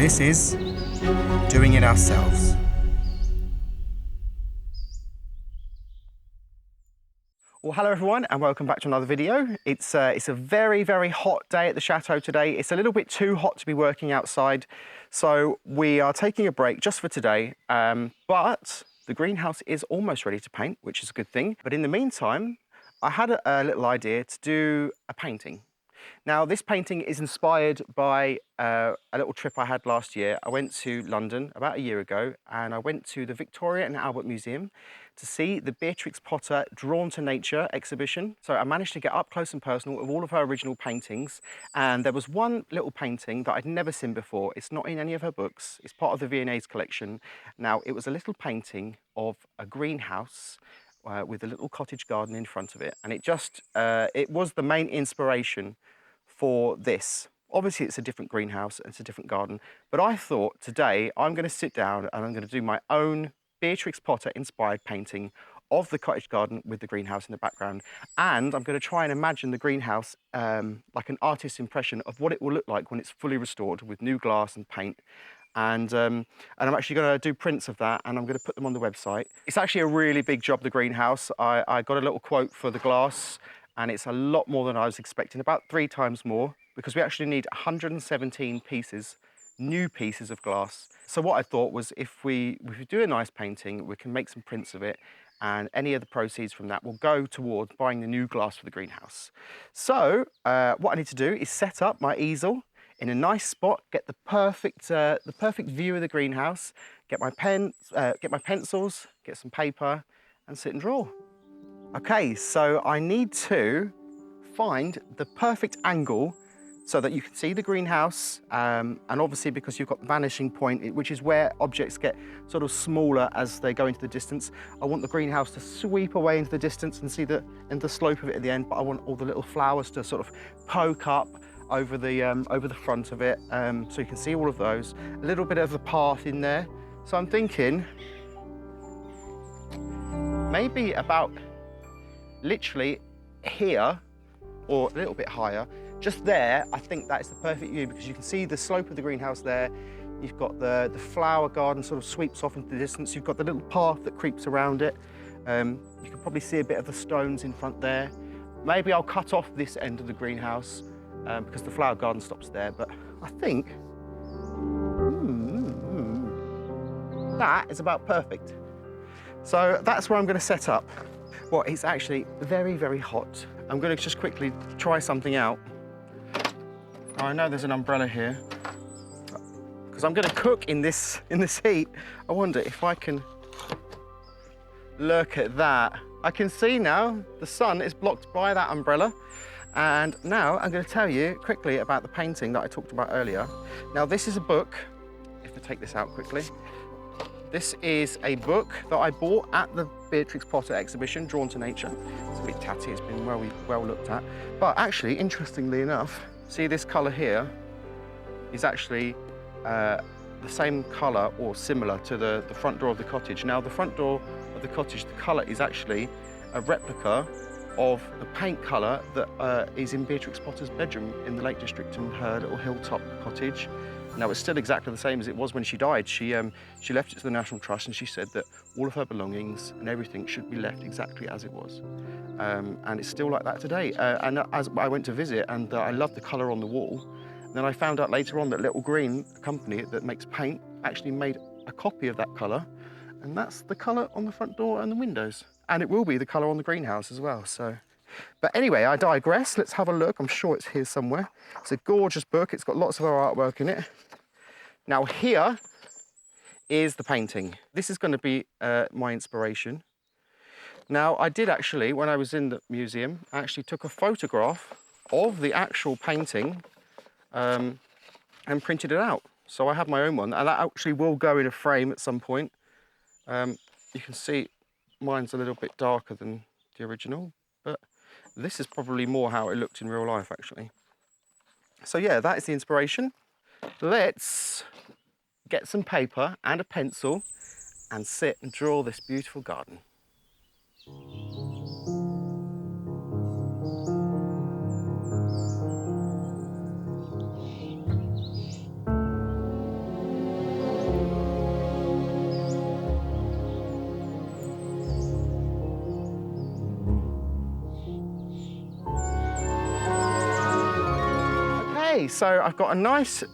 This is Doing It Ourselves. Well, hello everyone and welcome back to another video. It's a very, very hot day at the chateau today. It's a little bit too hot to be working outside, so we are taking a break just for today. But the greenhouse is almost ready to paint, which is a good thing. But in the meantime, I had a little idea to do a painting. Now, this painting is inspired by a little trip I had last year. I went to London about a year ago and I went to the Victoria and Albert Museum to see the Beatrix Potter Drawn to Nature exhibition. So I managed to get up close and personal with all of her original paintings, and there was one little painting that I'd never seen before. It's not in any of her books. It's part of the V&A's collection. Now, it was a little painting of a greenhouse with a little cottage garden in front of it, and it was the main inspiration for this. Obviously it's a different greenhouse, it's a different garden, but I thought today I'm going to sit down and I'm going to do my own Beatrix Potter inspired painting of the cottage garden with the greenhouse in the background, and I'm going to try and imagine the greenhouse like an artist's impression of what it will look like when it's fully restored with new glass and paint. And I'm actually going to do prints of that and I'm going to put them on the website. It's actually a really big job, the greenhouse. I got a little quote for the glass and it's a lot more than I was expecting, about 3 times more, because we actually need 117 pieces, new pieces of glass. So what I thought was if we do a nice painting, we can make some prints of it, and any of the proceeds from that will go towards buying the new glass for the greenhouse. So what I need to do is set up my easel in a nice spot, get the perfect view of the greenhouse, get my pencils, get some paper, and sit and draw. Okay, so I need to find the perfect angle so that you can see the greenhouse, and obviously because you've got the vanishing point, which is where objects get sort of smaller as they go into the distance. I want the greenhouse to sweep away into the distance and see the slope of it at the end, but I want all the little flowers to sort of poke up over the front of it, so you can see all of those. A little bit of the path in there. So I'm thinking maybe about literally here or a little bit higher. Just there, I think that is the perfect view because you can see the slope of the greenhouse there. You've got the flower garden sort of sweeps off into the distance. You've got the little path that creeps around it. You can probably see a bit of the stones in front there. Maybe I'll cut off this end of the greenhouse because the flower garden stops there, but I think that is about perfect. So that's where I'm going to set up. Well, it's actually very, very hot. I'm going to just quickly try something out. Now, I know there's an umbrella here because I'm going to cook in this heat. I wonder if I can look at that. I can see now the sun is blocked by that umbrella. And now I'm going to tell you quickly about the painting that I talked about earlier. Now, this is a book. If I take this out quickly. This is a book that I bought at the Beatrix Potter exhibition, Drawn to Nature. It's a bit tatty, it's been well looked at. But actually, interestingly enough, see this colour here is actually the same colour or similar to the front door of the cottage. Now, the front door of the cottage, the colour is actually a replica of the paint colour that is in Beatrix Potter's bedroom in the Lake District in her little hilltop cottage. Now, it's still exactly the same as it was when she died. She left it to the National Trust and she said that all of her belongings and everything should be left exactly as it was. And it's still like that today. And as I went to visit, and I loved the colour on the wall, then I found out later on that Little Green, a company that makes paint, actually made a copy of that colour. And that's the colour on the front door and the windows. And it will be the colour on the greenhouse as well. So. But anyway, I digress. Let's have a look. I'm sure it's here somewhere. It's a gorgeous book. It's got lots of our artwork in it. Now, here is the painting. This is going to be my inspiration. Now, I did actually, when I was in the museum, I actually took a photograph of the actual painting and printed it out. So I have my own one, and that actually will go in a frame at some point. You can see mine's a little bit darker than the original, but this is probably more how it looked in real life, actually. So yeah, that is the inspiration. Let's get some paper and a pencil and sit and draw this beautiful garden. Okay, so I've got a nice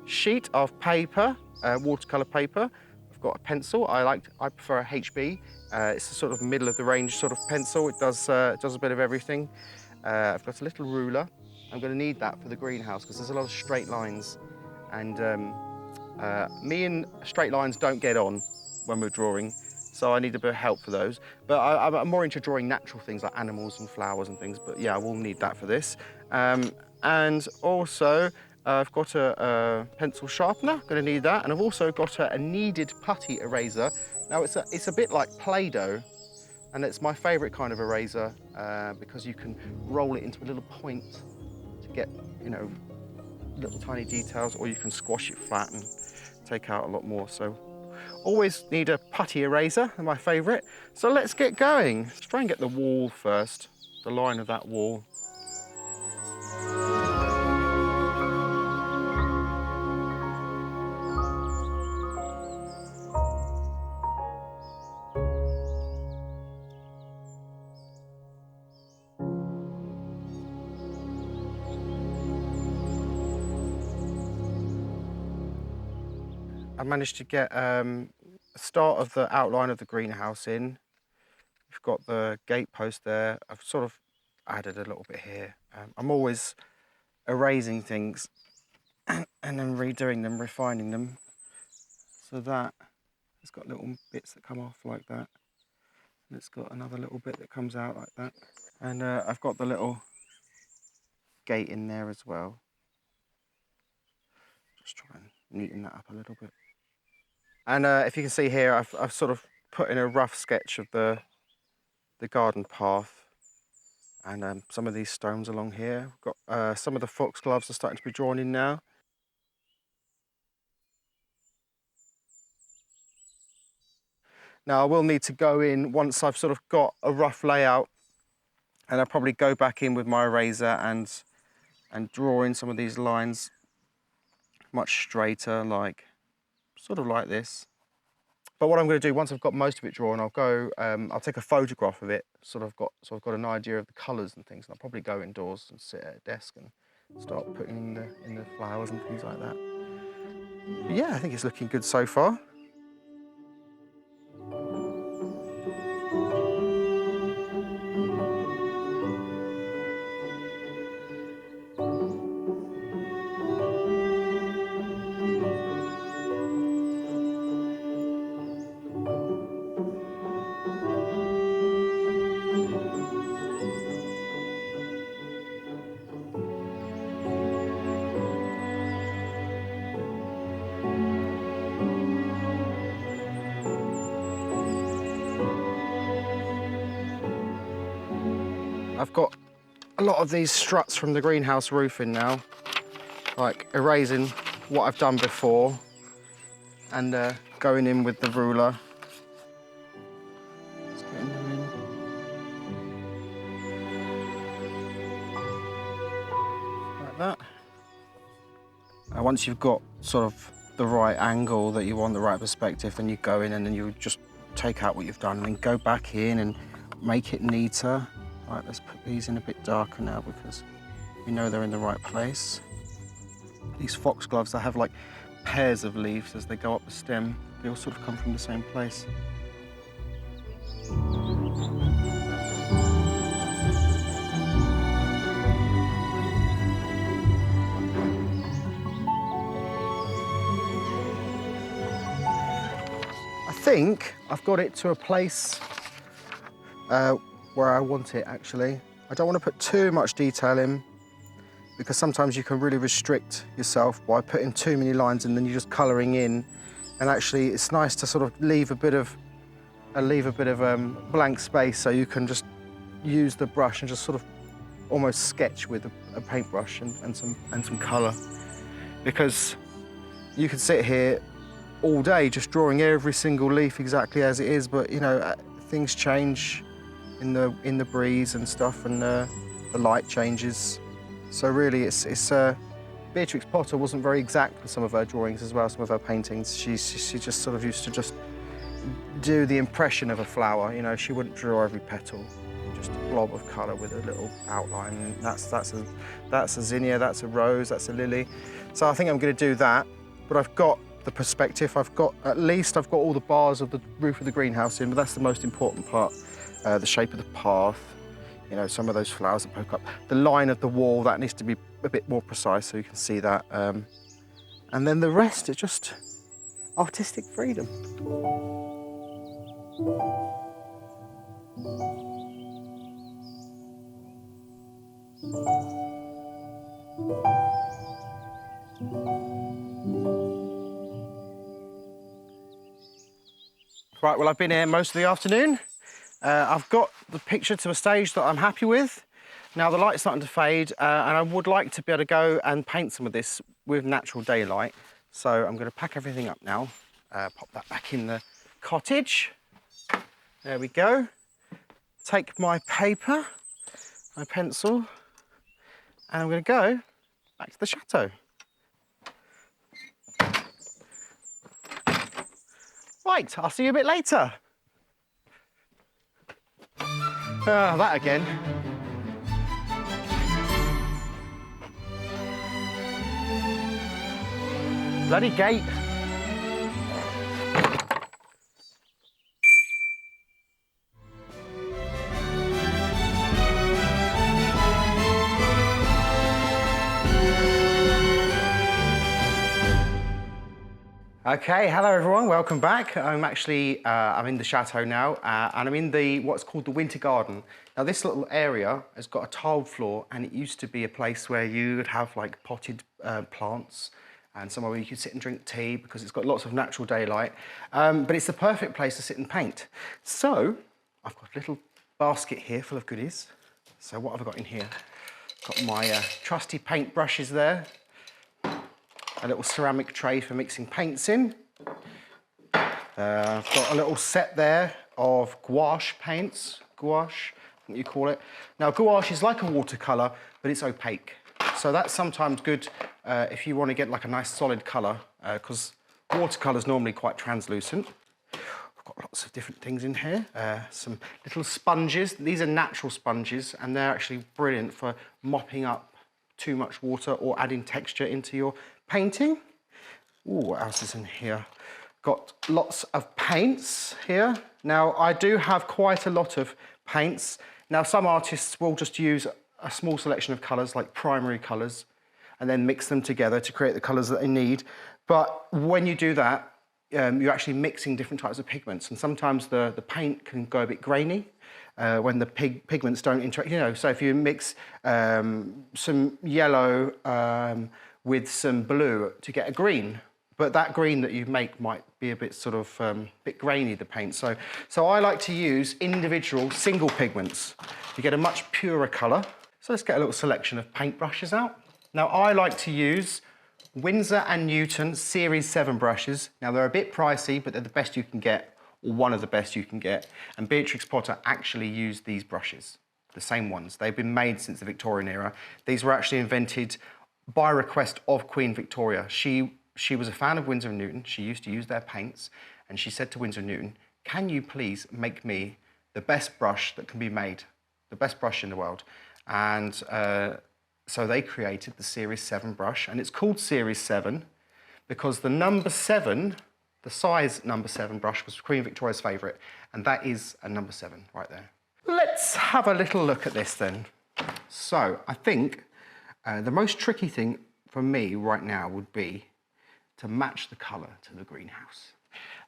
sheet of paper, watercolour paper. I've got a pencil. I prefer a HB. It's a sort of middle of the range sort of pencil. It does a bit of everything. I've got a little ruler. I'm going to need that for the greenhouse because there's a lot of straight lines, and me and straight lines don't get on when we're drawing, so I need a bit of help for those. But I'm more into drawing natural things like animals and flowers and things, but yeah, I will need that for this. And also, I've got a pencil sharpener, going to need that, and I've also got a kneaded putty eraser. Now it's a bit like Play-Doh, and it's my favourite kind of eraser because you can roll it into a little point to get, you know, little tiny details, or you can squash it flat and take out a lot more. So always need a putty eraser, they're my favourite. So let's get going. Let's try and get the wall first, the line of that wall. I managed to get a start of the outline of the greenhouse in. We've got the gate post there. I've sort of added a little bit here. I'm always erasing things and then redoing them, refining them. So that it's got little bits that come off like that. And it's got another little bit that comes out like that. And I've got the little gate in there as well. Just try and neaten that up a little bit. And if you can see here, I've sort of put in a rough sketch of the garden path and some of these stones along here. We've got some of the Fowkes gloves are starting to be drawn in now. Now I will need to go in once I've sort of got a rough layout, and I'll probably go back in with my eraser and draw in some of these lines much straighter, like sort of like this. But what I'm going to do once I've got most of it drawn, I'll go. I'll take a photograph of it. So I've got an idea of the colours and things. And I'll probably go indoors and sit at a desk and start putting in the flowers and things like that. But yeah, I think it's looking good so far. I've got a lot of these struts from the greenhouse roofing now, like erasing what I've done before and going in with the ruler. Just getting them in. Like that. And once you've got sort of the right angle that you want, the right perspective, then you go in and then you just take out what you've done and then go back in and make it neater. Right, let's put these in a bit darker now because we know they're in the right place. These Fowkes gloves, they have like pairs of leaves as they go up the stem. They all sort of come from the same place. I think I've got it to a place where I want it, actually. I don't want to put too much detail in because sometimes you can really restrict yourself by putting too many lines and then you're just colouring in. And actually it's nice to sort of leave a bit of blank space so you can just use the brush and just sort of almost sketch with a paintbrush and some colour. Because you could sit here all day just drawing every single leaf exactly as it is, but you know, things change in the breeze and stuff, and the light changes. So really, it's Beatrix Potter wasn't very exact with some of her drawings as well, some of her paintings. She just sort of used to just do the impression of a flower. You know, she wouldn't draw every petal. just a blob of colour with a little outline. That's a zinnia, that's a rose, that's a lily. So I think I'm going to do that, but I've got the perspective. I've got all the bars of the roof of the greenhouse in, but that's the most important part. The shape of the path, you know, some of those flowers that poke up. The line of the wall, that needs to be a bit more precise so you can see that. And then the rest is just artistic freedom. Right, well, I've been here most of the afternoon. I've got the picture to a stage that I'm happy with. Now the light's starting to fade, and I would like to be able to go and paint some of this with natural daylight. So I'm going to pack everything up now, pop that back in the cottage. There we go. Take my paper, my pencil, and I'm going to go back to the chateau. Right, I'll see you a bit later. That again. Bloody gate. Okay, hello everyone, welcome back. I'm in the chateau now, and I'm in what's called the winter garden. Now this little area has got a tiled floor, and it used to be a place where you would have like potted plants and somewhere where you could sit and drink tea because it's got lots of natural daylight. But it's the perfect place to sit and paint. So I've got a little basket here full of goodies. So what have I got in here? Got my trusty paint brushes there. A little ceramic tray for mixing paints in. I've got a little set there of gouache paints, gouache, I think you call it. Now gouache is like a watercolour, but it's opaque. So that's sometimes good if you want to get like a nice solid colour, because watercolour's normally quite translucent. I've got lots of different things in here. Some little sponges. These are natural sponges, and they're actually brilliant for mopping up too much water or adding texture into your painting. Ooh, what else is in here? Got lots of paints here. Now, I do have quite a lot of paints. Now, some artists will just use a small selection of colours, like primary colours, and then mix them together to create the colours that they need. But when you do that, you're actually mixing different types of pigments, and sometimes the paint can go a bit grainy when the pigments don't interact. You know, so if you mix some yellow with some blue to get a green, but that green that you make might be a bit sort of bit grainy, the paint. So I like to use individual single pigments. You get a much purer colour. So let's get a little selection of paint brushes out. Now I like to use Winsor & Newton Series 7 brushes. Now they're a bit pricey, but they're the best you can get, or one of the best you can get. And Beatrix Potter actually used these brushes, the same ones. They've been made since the Victorian era. These were actually invented by request of Queen Victoria. She was a fan of Winsor & Newton. She used to use their paints, and she said to Winsor & Newton, "Can you please make me the best brush that can be made, the best brush in the world?" And so they created the Series 7 brush, and it's called Series 7 because the number 7, the size number 7 brush was Queen Victoria's favourite, and that is a number 7 right there. Let's have a little look at this then. So I think the most tricky thing for me right now would be to match the colour to the greenhouse.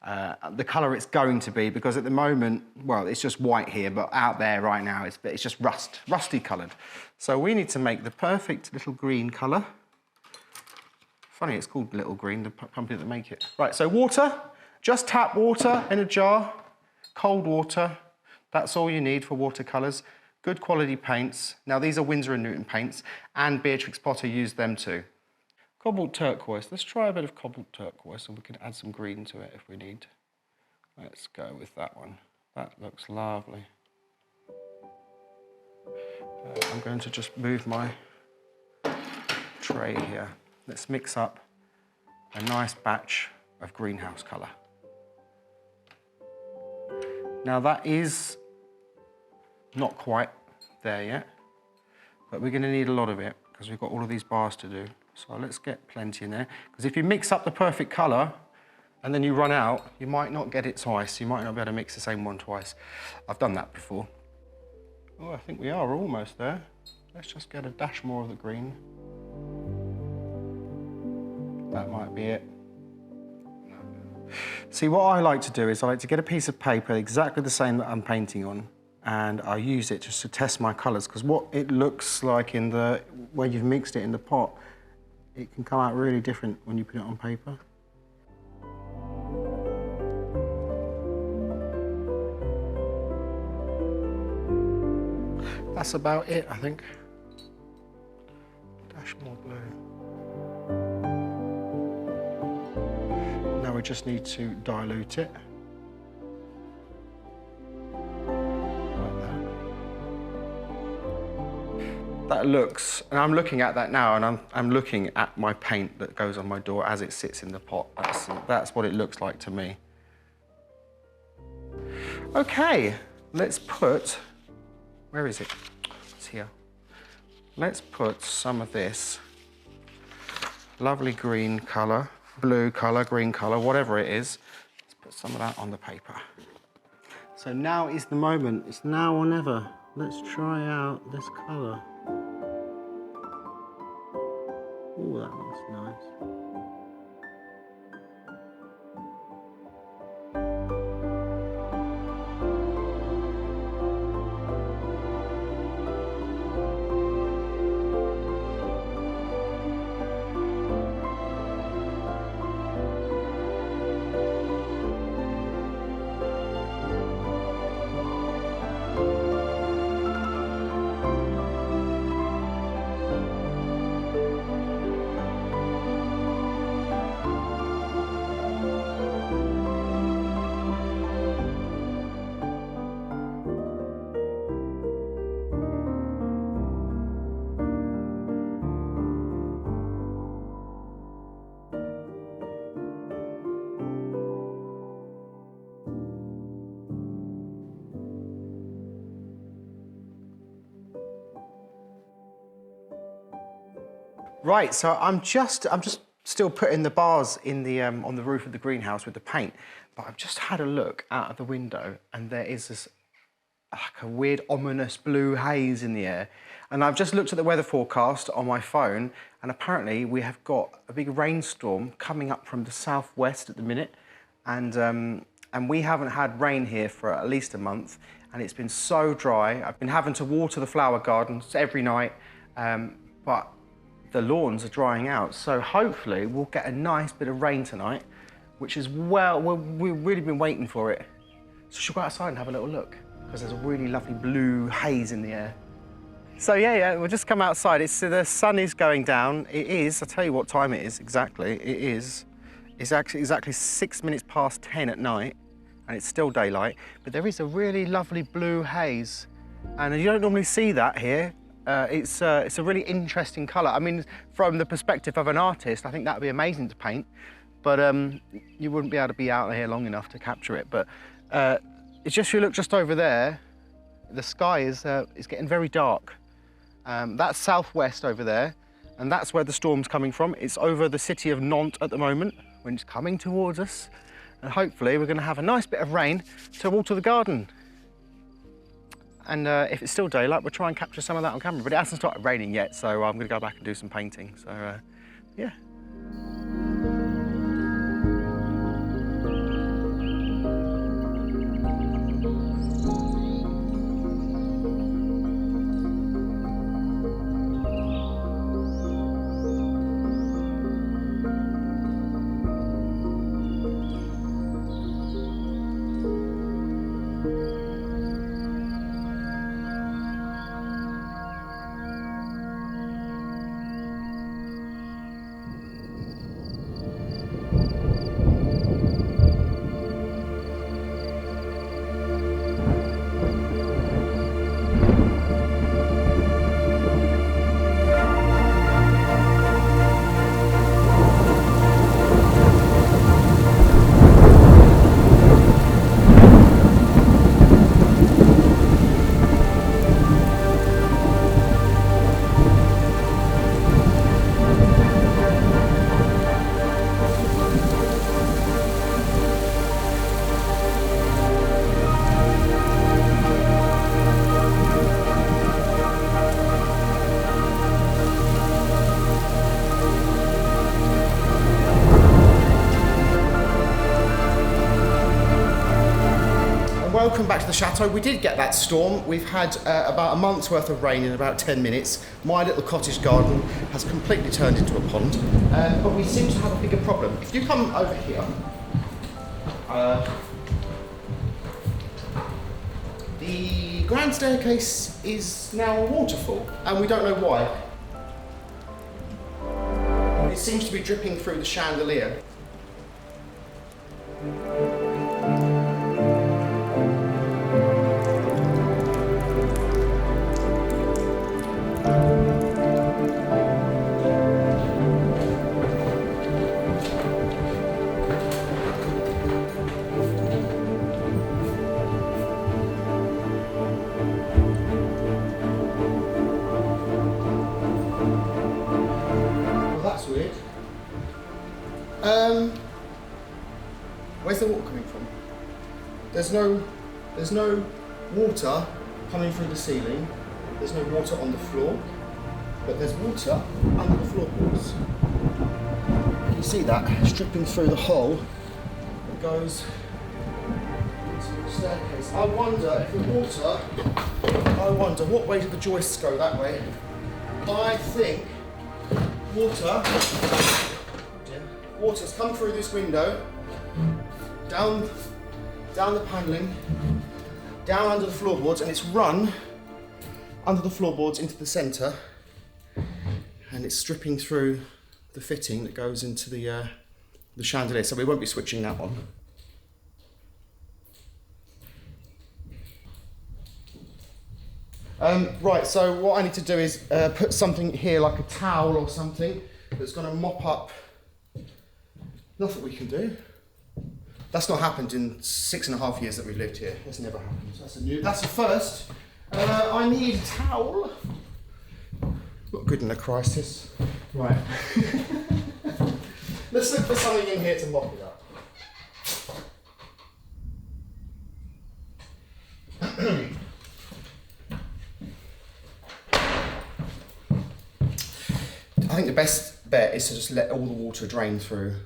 The colour it's going to be, because at the moment, well, it's just white here, but out there right now, it's just rusty coloured. So we need to make the perfect little green colour. Funny, it's called Little Green, the company that make it. Right, so water, just tap water in a jar, cold water. That's all you need for watercolours. Good quality paints. Now these are Winsor & Newton paints, and Beatrix Potter used them too. Cobalt turquoise. Let's try a bit of cobalt turquoise, and we can add some green to it if we need. Let's go with that one. That looks lovely. I'm going to just move my tray here. Let's mix up a nice batch of greenhouse colour. Now that is Not quite there yet, but we're going to need a lot of it because we've got all of these bars to do. So let's get plenty in there, because if you mix up the perfect colour and then you run out, you might not get it twice. You might not be able to mix the same one twice. I've done that before. Oh, I think we are almost there. Let's just get a dash more of the green. That might be it. See, what I like to do is I like to get a piece of paper exactly the same that I'm painting on, and I use it just to test my colours, because what it looks like in the, where you've mixed it in the pot, it can come out really different when you put it on paper. That's about it, I think. Dash more blue. Now we just need to dilute it. Like that. That looks, and I'm looking at that now, and I'm looking at my paint that goes on my door as it sits in the pot. That's what it looks like to me. Okay, let's put, where is it? It's here. Let's put some of this lovely green colour, blue colour, green colour, whatever it is. Let's put some of that on the paper. So now is the moment. It's now or never. Let's try out this colour. Oh, that looks nice. Right, so I'm just still putting the bars in the on the roof of the greenhouse with the paint, but I've just had a look out of the window and there is this like a weird ominous blue haze in the air. And I've just looked at the weather forecast on my phone, and apparently we have got a big rainstorm coming up from the southwest at the minute, and we haven't had rain here for at least a month, and it's been so dry. I've been having to water the flower gardens every night, but the lawns are drying out, so hopefully we'll get a nice bit of rain tonight, which is, well, we've really been waiting for it. So should we go outside and have a little look? Because there's a really lovely blue haze in the air. So yeah, we'll just come outside. The sun is going down. It is, I'll tell you what time it is exactly. It's actually exactly 6 minutes past 10 at night, and it's still daylight, but there is a really lovely blue haze, and you don't normally see that here. It's a really interesting colour. I mean, from the perspective of an artist, I think that would be amazing to paint, but you wouldn't be able to be out here long enough to capture it. But it's just, if you look just over there, the sky is getting very dark. That's southwest over there, and that's where the storm's coming from. It's over the city of Nantes at the moment, when it's coming towards us, and hopefully we're going to have a nice bit of rain to water the garden. And if it's still daylight, we'll try and capture some of that on camera. But it hasn't started raining yet, so I'm going to go back and do some painting. So, yeah. welcome back to the chateau. We did get that storm. We've had about a month's worth of rain in about 10 minutes. My little cottage garden has completely turned into a pond, but we seem to have a bigger problem. If you come over here, the grand staircase is now a waterfall, and we don't know why. It seems to be dripping through the chandelier. Weird. Where's the water coming from? There's no water coming through the ceiling. There's no water on the floor, but there's water under the floorboards. Can you see that? It's dripping through the hole. It goes into the staircase. I wonder if the water. I wonder what way did the joists go that way? I think water's come through this window, down the panelling, down under the floorboards, and it's run under the floorboards into the centre, and it's dripping through the fitting that goes into the chandelier. So we won't be switching that on. Right, so what I need to do is put something here, like a towel or something, that's going to mop up. Nothing we can do. That's not happened in 6.5 years that we've lived here. That's never happened. That's a first. I need a towel. Not good in a crisis. Right. Let's look for something in here to mop it up. I think the best bet is to just let all the water drain through,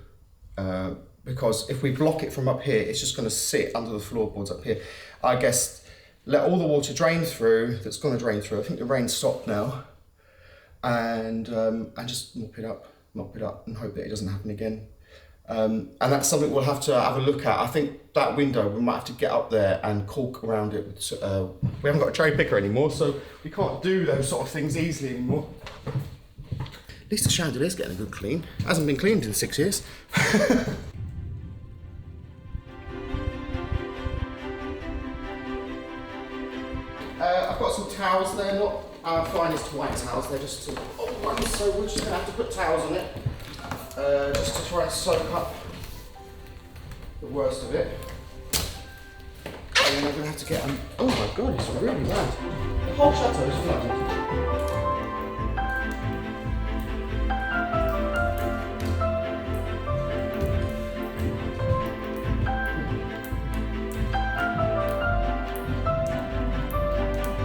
because if we block it from up here, it's just going to sit under the floorboards up here. I guess let all the water drain through that's going to drain through. I think the rain stopped now, and just mop it up and hope that it doesn't happen again. And that's something we'll have to have a look at. I think that window, we might have to get up there and caulk around it. We haven't got a cherry picker anymore, so we can't do those sort of things easily anymore. At least the chandelier's getting a good clean. It hasn't been cleaned in 6 years. I've got some towels. They're not our finest white towels. They're just some old ones, so we're just going to have to put towels on it, just to try and soak up the worst of it. And then I'm going to have to get them. Oh my god, it's really bad. The whole chateau is flooded.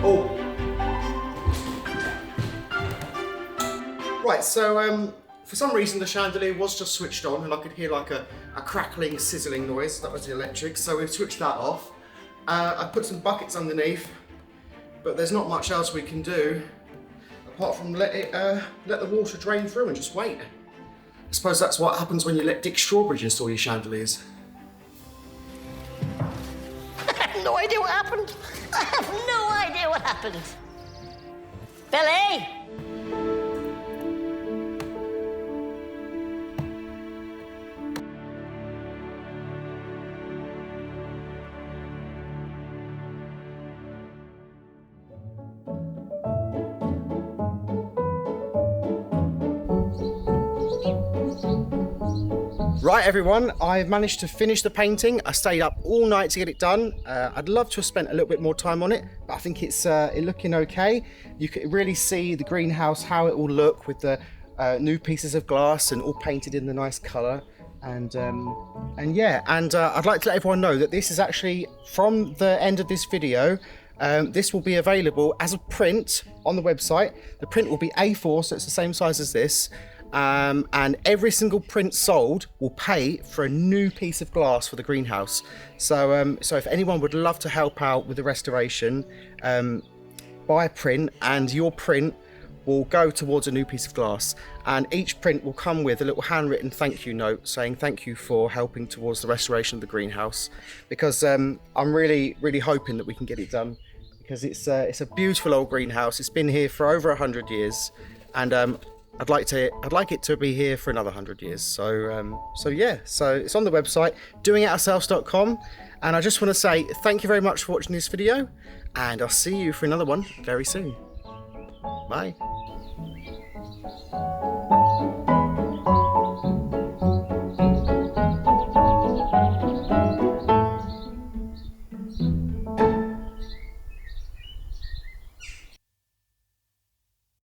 Oh. Right, so for some reason the chandelier was just switched on and I could hear like a crackling, sizzling noise. That was the electric, so we've switched that off. I put some buckets underneath, but there's not much else we can do apart from let the water drain through and just wait. I suppose that's what happens when you let Dick Strawbridge install your chandeliers. I have no idea what happened. I have no idea what happened. Billy! Right everyone, I've managed to finish the painting. I stayed up all night to get it done. I'd love to have spent a little bit more time on it, but I think it's looking okay. You can really see the greenhouse, how it will look with the new pieces of glass and all painted in the nice colour. And yeah, I'd like to let everyone know that this is actually, from the end of this video, this will be available as a print on the website. The print will be A4, so it's the same size as this. and every single print sold will pay for a new piece of glass for the greenhouse. So so if anyone would love to help out with the restoration, buy a print, and your print will go towards a new piece of glass, and each print will come with a little handwritten thank you note saying thank you for helping towards the restoration of the greenhouse, because I'm really hoping that we can get it done, because it's a beautiful old greenhouse. It's been here for over 100 years, and I'd like it to be here for another 100 years. So yeah, so it's on the website doingitourselves.com, and I just want to say thank you very much for watching this video, and I'll see you for another one very soon. Bye.